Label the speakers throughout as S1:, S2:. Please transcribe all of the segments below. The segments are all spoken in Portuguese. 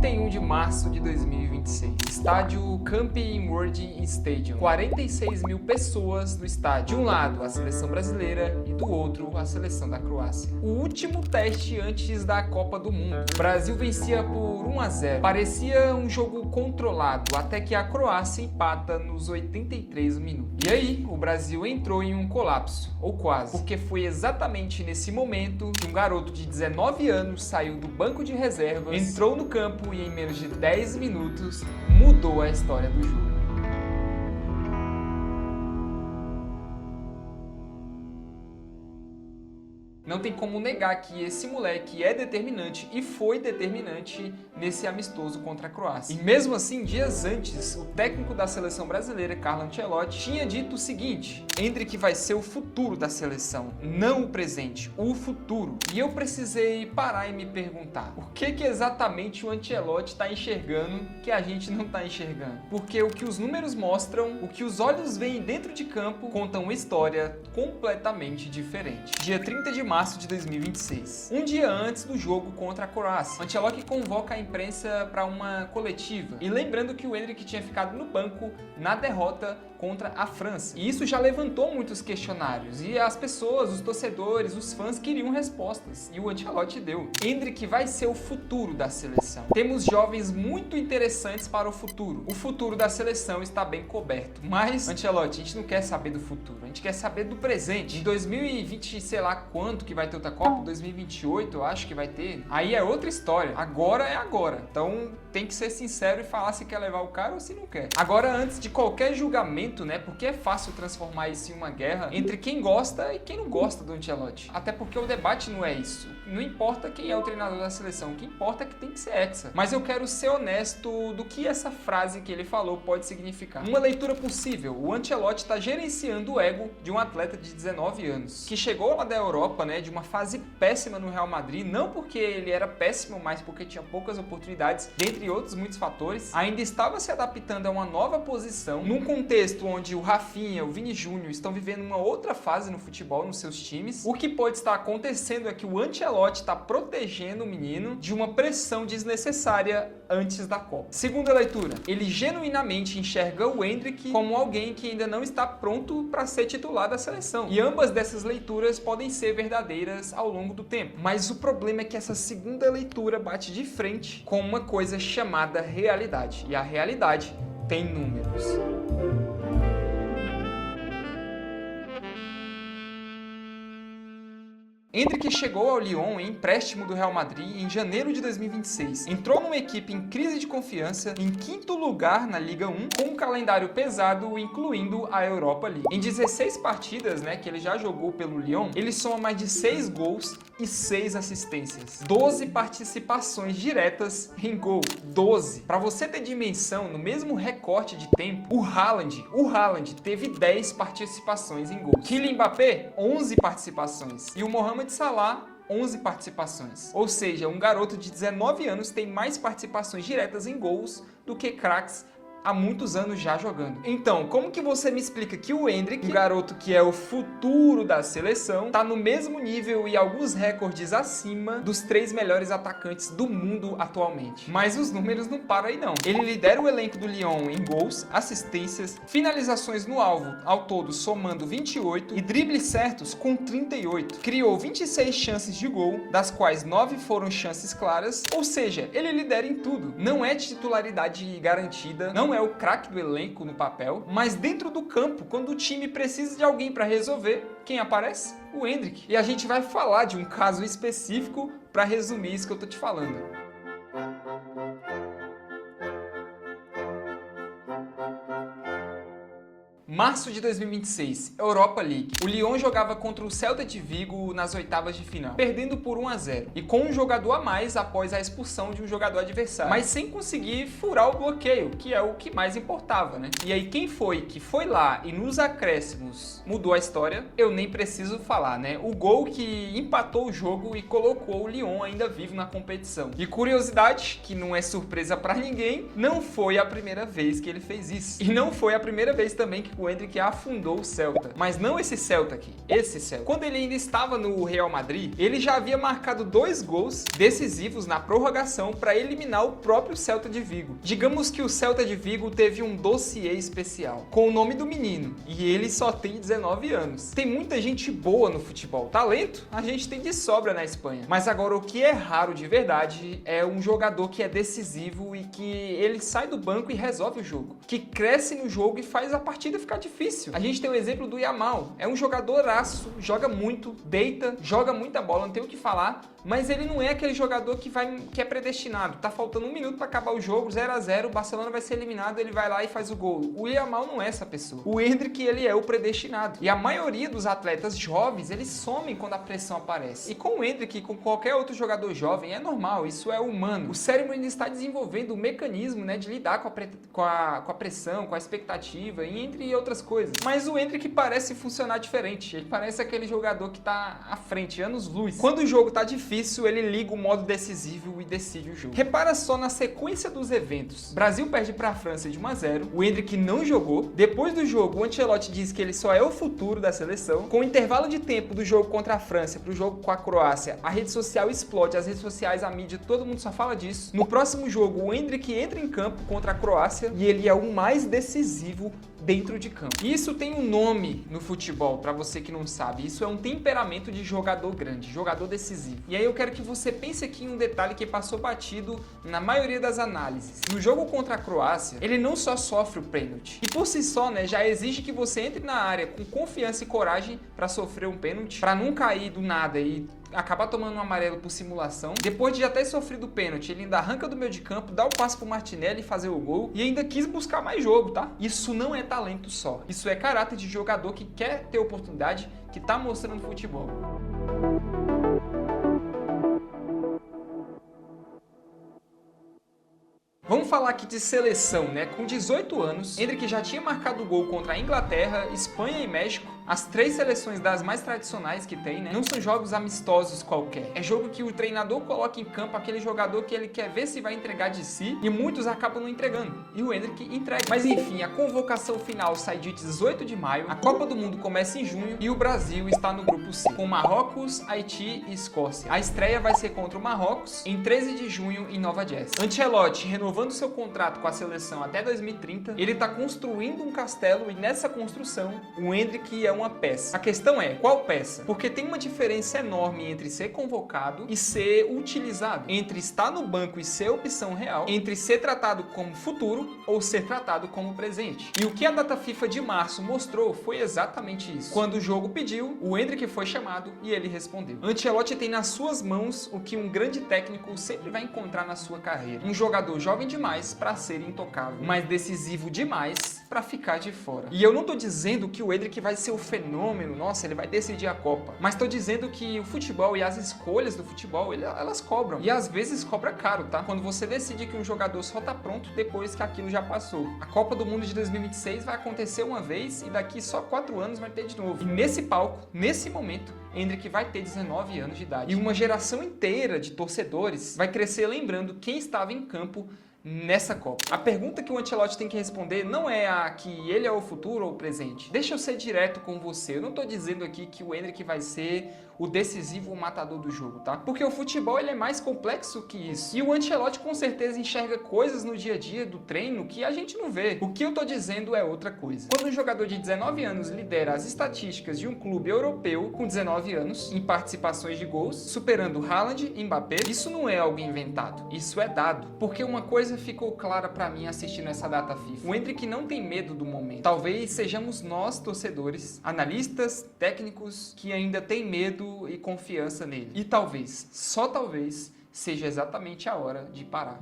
S1: 31 de março de 2026. Estádio Camping World Stadium. 46 mil pessoas no estádio. De um lado, a seleção brasileira e do outro, a seleção da Croácia. O último teste antes da Copa do Mundo. O Brasil vencia por 1-0. Parecia um jogo controlado, até que a Croácia empata nos 83 minutos. E aí, o Brasil entrou em um colapso, ou quase, porque foi exatamente nesse momento que um garoto de 19 anos saiu do banco de reservas, entrou no campo e em menos de 10 minutos mudou a história do jogo. Não tem como negar que esse moleque é determinante e foi determinante nesse amistoso contra a Croácia. E mesmo assim, dias antes, o técnico da seleção brasileira, Carlo Ancelotti, tinha dito o seguinte: Endrick vai ser o futuro da seleção, não o presente, o futuro. E eu precisei parar e me perguntar, o que exatamente o Ancelotti está enxergando que a gente não está enxergando? Porque o que os números mostram, o que os olhos veem dentro de campo, contam uma história completamente diferente. Dia 30 de março de 2026, um dia antes do jogo contra a Croácia, Ancelotti convoca a imprensa para uma coletiva. E lembrando que o Endrick tinha ficado no banco na derrota contra a França. E isso já levantou muitos questionários. E as pessoas, os torcedores, os fãs queriam respostas. E o Ancelotti deu. Endrick vai ser o futuro da seleção. Temos jovens muito interessantes para o futuro. O futuro da seleção está bem coberto. Mas, Ancelotti, a gente não quer saber do futuro. A gente quer saber do presente. Em 2020, sei lá quanto que vai ter outra Copa, 2028 eu acho que vai ter. Aí é outra história. Agora é agora. Então tem que ser sincero e falar se quer levar o cara ou se não quer. Agora, antes de qualquer julgamento, né? Porque é fácil transformar isso em uma guerra entre quem gosta e quem não gosta do Ancelotti. Até porque o debate não é isso. Não importa quem é o treinador da seleção, o que importa é que tem que ser hexa. Mas eu quero ser honesto do que essa frase que ele falou pode significar. Uma leitura possível: o Ancelotti está gerenciando o ego de um atleta de 19 anos, que chegou lá da Europa, né, de uma fase péssima no Real Madrid, não porque ele era péssimo, mas porque tinha poucas oportunidades, dentre outros muitos fatores. Ainda estava se adaptando a uma nova posição, num contexto onde o Rafinha, o Vini Júnior estão vivendo uma outra fase no futebol, nos seus times. O que pode estar acontecendo é que o Ancelotti está protegendo o menino de uma pressão desnecessária antes da Copa. Segunda leitura: ele genuinamente enxerga o Endrick como alguém que ainda não está pronto para ser titular da seleção. E ambas dessas leituras podem ser verdadeiras ao longo do tempo. Mas o problema é que essa segunda leitura bate de frente com uma coisa chamada realidade. E a realidade tem números. Endrick chegou ao Lyon em empréstimo do Real Madrid em janeiro de 2026. Entrou numa equipe em crise de confiança, em quinto lugar na Liga 1, com um calendário pesado, incluindo a Europa League. Em 16 partidas, né, que ele já jogou pelo Lyon, ele soma mais de 6 gols e 6 assistências. 12 participações diretas em gol. 12. Para você ter dimensão, no mesmo recorte de tempo, o Haaland teve 10 participações em gol. Kylian Mbappé, 11 participações. E o Mohamed Salah, 11 participações. Ou seja, um garoto de 19 anos tem mais participações diretas em gols do que craques há muitos anos já jogando. Então, como que você me explica que o Endrick, um garoto que é o futuro da seleção, tá no mesmo nível e alguns recordes acima dos 3 melhores atacantes do mundo atualmente? Mas os números não param aí não. Ele lidera o elenco do Lyon em gols, assistências, finalizações no alvo, ao todo somando 28, e dribles certos com 38. Criou 26 chances de gol, das quais 9 foram chances claras, ou seja, ele lidera em tudo. Não é titularidade garantida, não é o craque do elenco no papel, mas dentro do campo, quando o time precisa de alguém para resolver, quem aparece? O Endrick. E a gente vai falar de um caso específico para resumir isso que eu tô te falando. Março de 2026, Europa League. O Lyon jogava contra o Celta de Vigo nas oitavas de final, perdendo por 1-0 e com um jogador a mais após a expulsão de um jogador adversário, mas sem conseguir furar o bloqueio, que é o que mais importava, né? E aí quem foi que foi lá e nos acréscimos mudou a história? Eu nem preciso falar, né? O gol que empatou o jogo e colocou o Lyon ainda vivo na competição. E curiosidade, que não é surpresa pra ninguém, não foi a primeira vez que ele fez isso. E não foi a primeira vez também que o Endrick afundou o Celta. Mas não esse Celta aqui, esse Celta. Quando ele ainda estava no Real Madrid, ele já havia marcado 2 gols decisivos na prorrogação para eliminar o próprio Celta de Vigo. Digamos que o Celta de Vigo teve um dossiê especial, com o nome do menino, e ele só tem 19 anos. Tem muita gente boa no futebol. Talento, a gente tem de sobra na Espanha. Mas agora o que é raro de verdade é um jogador que é decisivo e que ele sai do banco e resolve o jogo, que cresce no jogo e faz a partida ficar difícil. A gente tem o exemplo do Yamal. É um jogadoraço, joga muito, deita, joga muita bola, não tem o que falar, mas ele não é aquele jogador que é predestinado. Tá faltando 1 minuto para acabar o jogo, 0-0, o Barcelona vai ser eliminado, ele vai lá e faz o gol. O Yamal não é essa pessoa. O Endrick, ele é o predestinado. E a maioria dos atletas jovens, eles somem quando a pressão aparece. E com o Endrick e com qualquer outro jogador jovem, é normal, isso é humano. O cérebro ainda está desenvolvendo o mecanismo, né, de lidar com a pressão, com a expectativa e entre outras coisas. Mas o Endrick parece funcionar diferente. Ele parece aquele jogador que tá à frente, anos-luz. Quando o jogo tá difícil, ele liga o modo decisivo e decide o jogo. Repara só na sequência dos eventos. Brasil perde para a França de 1-0. O Endrick não jogou. Depois do jogo, o Ancelotti diz que ele só é o futuro da seleção. Com o intervalo de tempo do jogo contra a França pro jogo com a Croácia, a rede social explode, as redes sociais, a mídia, todo mundo só fala disso. No próximo jogo, o Endrick entra em campo contra a Croácia e ele é o mais decisivo dentro de campo. Isso tem um nome no futebol, para você que não sabe. Isso é um temperamento de jogador grande, jogador decisivo. E aí eu quero que você pense aqui em um detalhe que passou batido na maioria das análises. No jogo contra a Croácia, ele não só sofre o pênalti, e por si só, né, já exige que você entre na área com confiança e coragem para sofrer um pênalti, para não cair do nada e acabar tomando um amarelo por simulação. Depois de já ter sofrido o pênalti, ele ainda arranca do meio de campo, dá o passe pro Martinelli fazer o gol e ainda quis buscar mais jogo, tá? Isso não é talento só. Isso é caráter de jogador que quer ter oportunidade, que tá mostrando futebol. Vamos falar aqui de seleção, né? Com 18 anos, Endrick já tinha marcado gol contra a Inglaterra, Espanha e México. As 3 seleções das mais tradicionais que tem, né? Não são jogos amistosos qualquer. É jogo que o treinador coloca em campo aquele jogador que ele quer ver se vai entregar de si e muitos acabam não entregando. E o Endrick entrega. Mas enfim, a convocação final sai de 18 de maio, a Copa do Mundo começa em junho e o Brasil está no grupo C, com Marrocos, Haiti e Escócia. A estreia vai ser contra o Marrocos em 13 de junho em Nova Jersey. Ancelotti renovando seu contrato com a seleção até 2030, ele está construindo um castelo e nessa construção o Endrick é uma peça. A questão é, qual peça? Porque tem uma diferença enorme entre ser convocado e ser utilizado, entre estar no banco e ser opção real, entre ser tratado como futuro ou ser tratado como presente. E o que a data FIFA de março mostrou foi exatamente isso. Quando o jogo pediu, o Endrick foi chamado e ele respondeu. Ancelotti tem nas suas mãos o que um grande técnico sempre vai encontrar na sua carreira. Um jogador jovem demais para ser intocável, mas decisivo demais para ficar de fora. E eu não tô dizendo que o Endrick vai ser o fenômeno, nossa, ele vai decidir a Copa, mas tô dizendo que o futebol e as escolhas do futebol, elas cobram. E às vezes cobra caro, tá? Quando você decide que um jogador só tá pronto depois que aquilo já passou. A Copa do Mundo de 2026 vai acontecer uma vez e daqui só 4 anos vai ter de novo. E nesse palco, nesse momento, Endrick vai ter 19 anos de idade. E uma geração inteira de torcedores vai crescer lembrando quem estava em campo nessa Copa. A pergunta que o Ancelotti tem que responder não é a que ele é o futuro ou o presente. Deixa eu ser direto com você. Eu não tô dizendo aqui que o Endrick vai ser o decisivo, o matador do jogo, tá? Porque o futebol ele é mais complexo que isso. E o Ancelotti com certeza enxerga coisas no dia a dia do treino que a gente não vê. O que eu tô dizendo é outra coisa. Quando um jogador de 19 anos lidera as estatísticas de um clube europeu com 19 anos em participações de gols, superando Haaland e Mbappé, isso não é algo inventado. Isso é dado. Porque uma coisa ficou clara pra mim assistindo essa data FIFA. O Endrick não tem medo do momento. Talvez sejamos nós, torcedores, analistas, técnicos, que ainda tem medo e confiança nele. E talvez, só talvez, seja exatamente a hora de parar.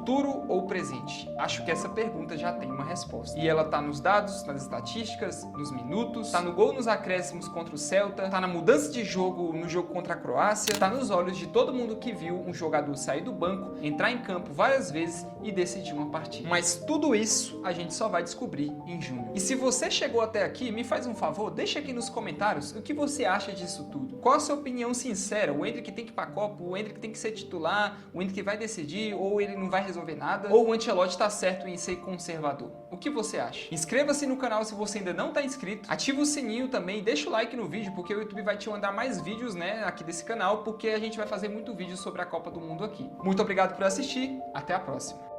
S1: futuro ou presente? Acho que essa pergunta já tem uma resposta. E ela tá nos dados, nas estatísticas, nos minutos, tá no gol nos acréscimos contra o Celta, tá na mudança de jogo no jogo contra a Croácia, tá nos olhos de todo mundo que viu um jogador sair do banco, entrar em campo várias vezes e decidir uma partida. Mas tudo isso a gente só vai descobrir em junho. E se você chegou até aqui, me faz um favor, deixa aqui nos comentários o que você acha disso tudo. Qual a sua opinião sincera? O Endrick tem que ir pra Copa, o Endrick tem que ser titular, o Endrick vai decidir, ou ele não vai resolver nada, ou o Ancelotti tá certo em ser conservador? O que você acha? Inscreva-se no canal se você ainda não tá inscrito, ativa o sininho também, deixa o like no vídeo, porque o YouTube vai te mandar mais vídeos, né, aqui desse canal, porque a gente vai fazer muito vídeo sobre a Copa do Mundo aqui. Muito obrigado por assistir, até a próxima.